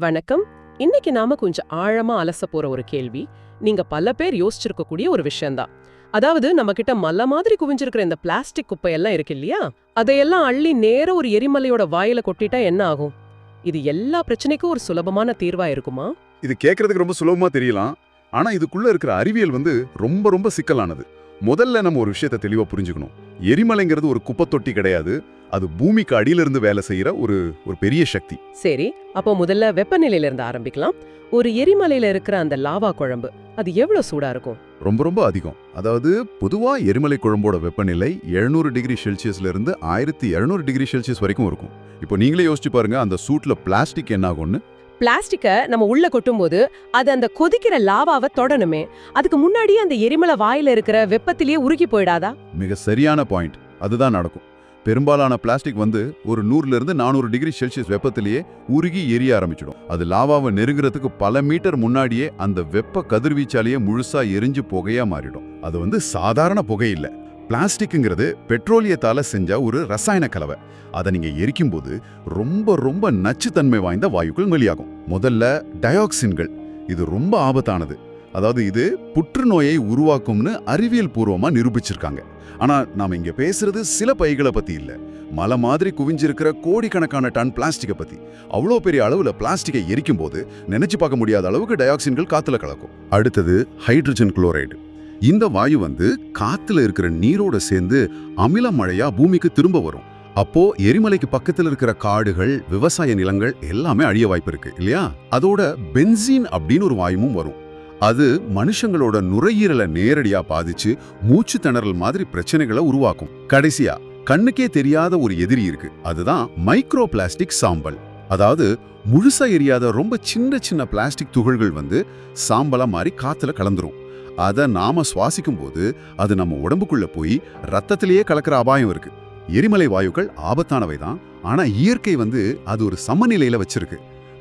வணக்கம். இன்னைக்கு நாம கொஞ்சம் ஆழமா அலச போற ஒரு கேள்வி, நீங்க பல பேர் யோசிச்சிருக்கக்கூடிய ஒரு விஷயம்தான். அதாவது நம்ம கிட்ட மலை மாதிரி குவிஞ்சிருக்கிற இந்த பிளாஸ்டிக் குப்பையெல்லாம் இருக்கு இல்லையா, அதையெல்லாம் அள்ளி நேர ஒரு எரிமலையோட வாயில கொட்டிட்டா என்ன ஆகும்? இது எல்லா பிரச்சனைக்கும் ஒரு சுலபமான தீர்வா இருக்குமா? இது கேட்கறதுக்கு ரொம்ப சுலபமா தெரியலாம். ஆனா இதுக்குள்ள இருக்கிற அறிவியல் ரொம்ப ரொம்ப சிக்கலானது. முதல்ல நம்ம ஒரு விஷயத்தை தெளிவா புரிஞ்சுக்கணும். எரிமலைங்கிறது ஒரு குப்பை தொட்டி கிடையாது. அது பூமிக்கு அடியிலிருந்து வேலை செய்யற ஒரு பெரிய சக்தி. சரி, அப்போ முதல்ல வெப்பநிலையில இருந்து ஆரம்பிக்கலாம். ஒரு எரிமலையில இருக்கிற அந்த லாவா குழம்பு அது எவ்வளவு சூடா இருக்கும்? ரொம்ப ரொம்ப அதிகம். அதாவது பொதுவா எரிமலை குழம்போட வெப்பநிலை 700 டிகிரி செல்சியஸ்ல இருந்து 1200 டிகிரி செல்சியஸ் வரைக்கும் இருக்கும். இப்போ நீங்களே யோசிச்சு பாருங்க, அந்த சூட்ல பிளாஸ்டிக் என்ன ஆகும்னு. பிளாஸ்டிக்கை நம்ம உள்ள கொட்டும்போது அது அந்த கொதிக்கிற லாவாவை தொடணுமே, அதுக்கு முன்னாடியே அந்த எரிமலை வாயில இருக்கிற வெப்பத்திலேயே உருகி போயிடாதா? மிக சரியான பாயிண்ட். அதுதான் நடக்கும். பெரும்பாலான பிளாஸ்டிக் ஒரு 100ல இருந்து 400 டிகிரி செல்சியஸ் வெப்பத்திலேயே உருகி எரிய ஆரம்பிச்சிடும். அது லாவாவை நெருங்குறதுக்கு பல மீட்டர் முன்னாடியே அந்த வெப்ப கதிர்வீச்சாலேயே முழுசா எரிஞ்சு புகையா மாறிடும். அது சாதாரண புகை இல்ல. பிளாஸ்டிக்ங்கிறது பெட்ரோலியத்தால செஞ்ச ஒரு ரசாயன கலவை. அதை நீங்க எரிக்கும் போது ரொம்ப ரொம்ப நச்சுத்தன்மை வாய்ந்த வாயுக்கள் வெளியாகும். முதல்ல டயாக்சின்கள். இது ரொம்ப ஆபத்தானது. அதாவது இது புற்றுநோயை உருவாக்கும்னு அறிவியல் பூர்வமா நிரூபிச்சிருக்காங்க. ஆனா நாம இங்க பேசுறது சில பைகளை பத்தி இல்ல, மலை மாதிரி குவிஞ்சிருக்கிற கோடிக்கணக்கான டன் பிளாஸ்டிக்கை பத்தி. அவ்வளோ பெரிய அளவுல பிளாஸ்டிக்கை எரிக்கும் போது நினைச்சு பார்க்க முடியாத அளவுக்கு டயாக்சின்கள் காத்துல கலக்கும். அடுத்தது ஹைட்ரஜன் குளோரைடு. இந்த வாயு காத்துல இருக்கிற நீரோட சேர்ந்து அமில மழையா பூமிக்கு திரும்ப வரும். அப்போ எரிமலைக்கு பக்கத்துல இருக்கிற காடுகள், விவசாய நிலங்கள் எல்லாமே அழிய வாய்ப்பு இருக்கு இல்லையா? அதோட பென்சீன் அப்படின்னு ஒரு வாயுவும் வரும். அது மனுஷங்களோட நுரையீரலை நேரடியா பாதிச்சு மூச்சு திணறல் மாதிரி பிரச்சனைகளை உருவாக்கும். கடைசியா கண்ணுக்கே தெரியாத ஒரு எதிரி இருக்கு. அதுதான் மைக்ரோ பிளாஸ்டிக் சாம்பல். அதாவது முழுசா எரியாத ரொம்ப சின்ன சின்ன பிளாஸ்டிக் துகள்கள் சாம்பலா மாறி காத்துல கலந்துரும். அதை நாம சுவாசிக்கும் போது அது நம்ம உடம்புக்குள்ள போய் ரத்தத்திலேயே கலக்கிற அபாயம் இருக்கு. எரிமலை வாயுக்கள் ஆபத்தானவை தான், ஆனா இயற்கை அது ஒரு சமநிலையில வச்சிருக்கு.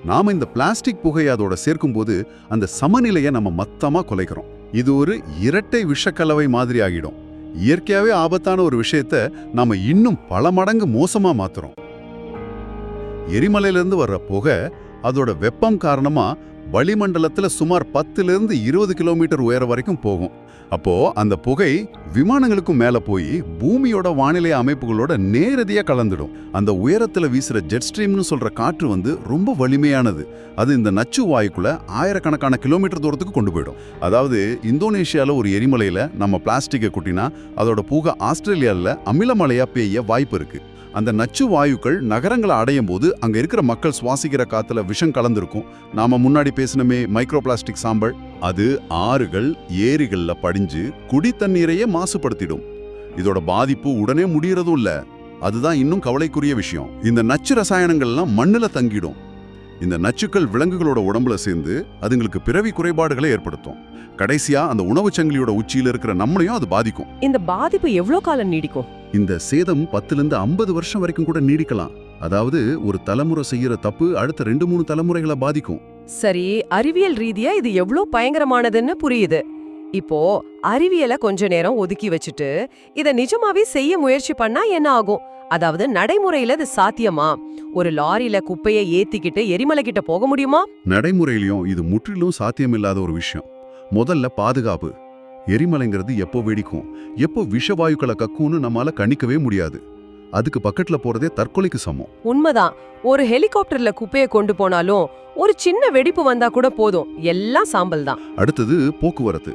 நாம இந்த பிளாஸ்டிக் புகையை அதோட சேர்க்கும் போது அந்த சமநிலையை நம்ம மொத்தமா குலைக்கிறோம். இது ஒரு இரட்டை விஷக்கலவை மாதிரி ஆகிடும். இயற்கையாவே ஆபத்தான ஒரு விஷயத்த நாம இன்னும் பல மடங்கு மோசமா மாத்துறோம். எரிமலையிலிருந்து வர்ற புகை அதோட வெப்பம் காரணமா வளிமண்டலத்துல சுமார் 10ல இருந்து 20 கிலோமீட்டர் உயரம் வரைக்கும் போகும். அப்போ அந்த புகை விமானங்களுக்கும் மேல போய் பூமியோட வானிலை அமைப்புகளோட நேரடியா கலந்துடும். அந்த உயரத்துல வீசுற ஜெட் ஸ்ட்ரீம்னு சொல்ற காற்று ரொம்ப வலிமையானது. அது இந்த நச்சு வாயுக்குள்ள ஆயிரக்கணக்கான கிலோமீட்டர் தூரத்துக்கு கொண்டு போயிடும். அதாவது இந்தோனேஷியால ஒரு எரிமலையில நம்ம பிளாஸ்டிக்கை கொட்டினா அதோட புகை ஆஸ்திரேலியால அமிலமழையா பெய்ய வாய்ப்பு இருக்கு. அந்த நச்சு வாயுக்கள் நகரங்களை அடையும் போது அங்க இருக்கிற மக்கள் சுவாசிக்கிற காத்துல விஷம் கலந்துருக்கும். நாம முன்னாடி பேசினமே மைக்ரோ பிளாஸ்டிக் சாம்பல். அது ஆறுகள், ஏரிகள்ல படிஞ்சு குடி தண்ணீரையே மாசுபடுத்திடும். இதோட பாதிப்பு உடனே முடியறதும் இல்ல. அதுதான் இன்னும் கவலைக்குரிய விஷயம். இந்த நச்சு ரசாயனங்கள்லாம் மண்ணுல தங்கிடும். இந்த நச்சுக்கள் விலங்குகளோட உடம்புல சேர்ந்து அதுங்களுக்கு பிறவி குறைபாடுகளை ஏற்படுத்தும். கடைசியா அந்த உணவு சங்கிலியோட உச்சியில இருக்கிற நம்மளையும் அது பாதிக்கும். இந்த பாதிப்பு எவ்வளவு காலம் நீடிக்கும்? இந்த சேதம் 10ல இருந்து 50 வருஷம் வரைக்கும் கூட நீடிக்கலாம். அதாவது ஒரு தலைமுறை செய்யற தப்பு அடுத்த 2-3 தலைமுறைகளை பாதிக்கும். சரி, அறிவியல் ரீதியா இது எவ்வளவு பயங்கரமானதுன்னு புரியுது. இப்போ அறிவியலை கொஞ்ச நேரம் ஒதுக்கி வச்சுட்டு இத நிஜமாவே செய்ய முயற்சி பண்ணா என்ன ஆகும்? அதாவது நடைமுறையில இது சாத்தியமா? ஒரு லாரியில குப்பையை ஏத்திக்கிட்டு எரிமலை கிட்ட போக முடியுமா? நடைமுறையிலும் இது முற்றிலும் சாத்தியமில்லாத ஒரு விஷயம். முதல்ல பாதுகாப்பு. எரிமலைங்கிறது எப்போ வெடிக்கும், எப்போ விஷவாயுக்களை கக்கும்னு நம்மால கணிக்கவே முடியாது. அதுக்கு பக்கத்துல போறதே தற்கொலைக்கு சமம். உண்மைதான். ஒரு ஹெலிகாப்டர்ல குப்பையை கொண்டு போனாலும் ஒரு சின்ன வெடிப்பு வந்தா கூட போதும், எல்லாம் சாம்பல் தான். அடுத்தது போக்குவரத்து.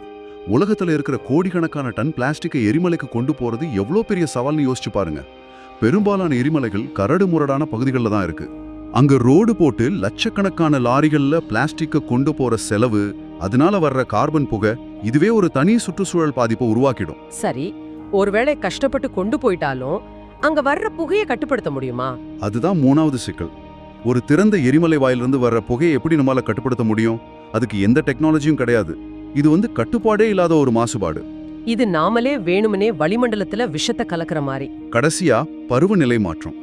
உலகத்துல இருக்கிற கோடிக்கணக்கான டன் பிளாஸ்டிக்கை எரிமலைக்கு கொண்டு போறது எவ்வளோ பெரிய சவால்னு யோசிச்சு பாருங்க. பெரும்பாலான எரிமலைகள் கரடு முரடான பகுதிகளில் தான் இருக்கு. அங்க ரோடு போட்டு லட்சக்கணக்கான லாரிகள்ல பிளாஸ்டிக்கை கொண்டு போற செலவு, அதனால வர்ற கார்பன் புகை, இதுவே ஒரு தனி சுற்றுச்சூழல் பாதிப்பை உருவாக்கிடும். சரி, ஒருவேளை கஷ்டப்பட்டு கொண்டு போயிட்டாலும் அங்க வர்ற புகையை கட்டுப்படுத்த முடியுமா? அதுதான் 3வது சிக்கல். ஒரு திறந்த எரிமலை வாயிலிருந்து வர்ற புகையை எப்படி நம்மால கட்டுப்படுத்த முடியும்? அதுக்கு எந்த டெக்னாலஜியும் கிடையாது. இது கட்டுப்பாடே இல்லாத ஒரு மாசுபாடு. இது நாமளே வேணுமனே வளிமண்டலத்துல விஷத்தை கலக்கிற மாதிரி. கடைசியா பருவநிலை மாற்றம்.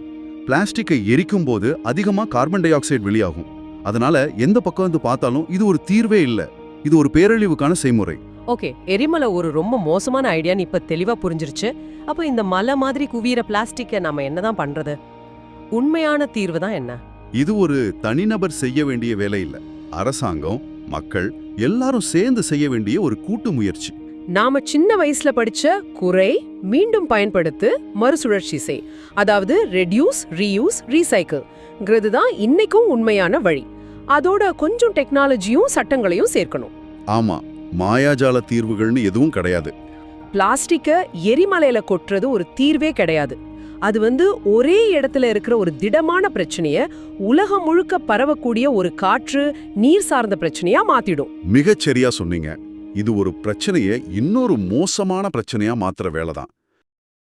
பிளாஸ்டிக்கை எரிக்கும் போது அதிகமா கார்பன் டை ஆக்சைடு வெளியாகும். அதனால எந்த பக்கம் பார்த்தாலும் இது ஒரு தீர்வே இல்ல. இது ஒரு பேரழிவுக்கான செய்முறை. ஓகே, எரிமலை ஒரு ரொம்ப மோசமான ஐடியான்னு இப்ப தெளிவா புரிஞ்சிருச்சு. அப்ப இந்த மலை மாதிரி குவியிற பிளாஸ்டிக்கை நாம என்னதான் பண்றது? உண்மையான தீர்வு தான் என்ன? இது ஒரு தனிநபர் செய்ய வேண்டிய வேலை இல்ல. அரசாங்கம், மக்கள் எல்லாரும் சேர்ந்து செய்ய வேண்டிய ஒரு கூட்டு முயற்சி. நாம சின்ன வயசுல படிச்ச குறை, மீண்டும் பயன்படுத்து, மறுசுழற்சி செய், அதாவது ரெடியூஸ், ரீயூஸ், ரீசைக்கிள்ங்கிறது தான் இன்னைக்கும் உண்மையான வழி. அதோட கொஞ்சம் டெக்னாலஜியும் சட்டங்களையும் சேர்க்கணும். ஆமா, மாயாஜால தீர்வுகள்னு எதுவும் கிடையாது. பிளாஸ்டிக்க எரிமலையில கொட்டுறது ஒரு தீர்வே கிடையாது. அது ஒரே இடத்துல இருக்கிற ஒரு திடமான பிரச்சனைய உலகம் முழுக்க பரவக்கூடிய ஒரு காற்று, நீர் சார்ந்த பிரச்சனையா மாத்திடும். மிகச்சரியா சொன்னீங்க. இது ஒரு பிரச்சனையை இன்னொரு மோசமான பிரச்சனையா மாத்துற வேலைதான்.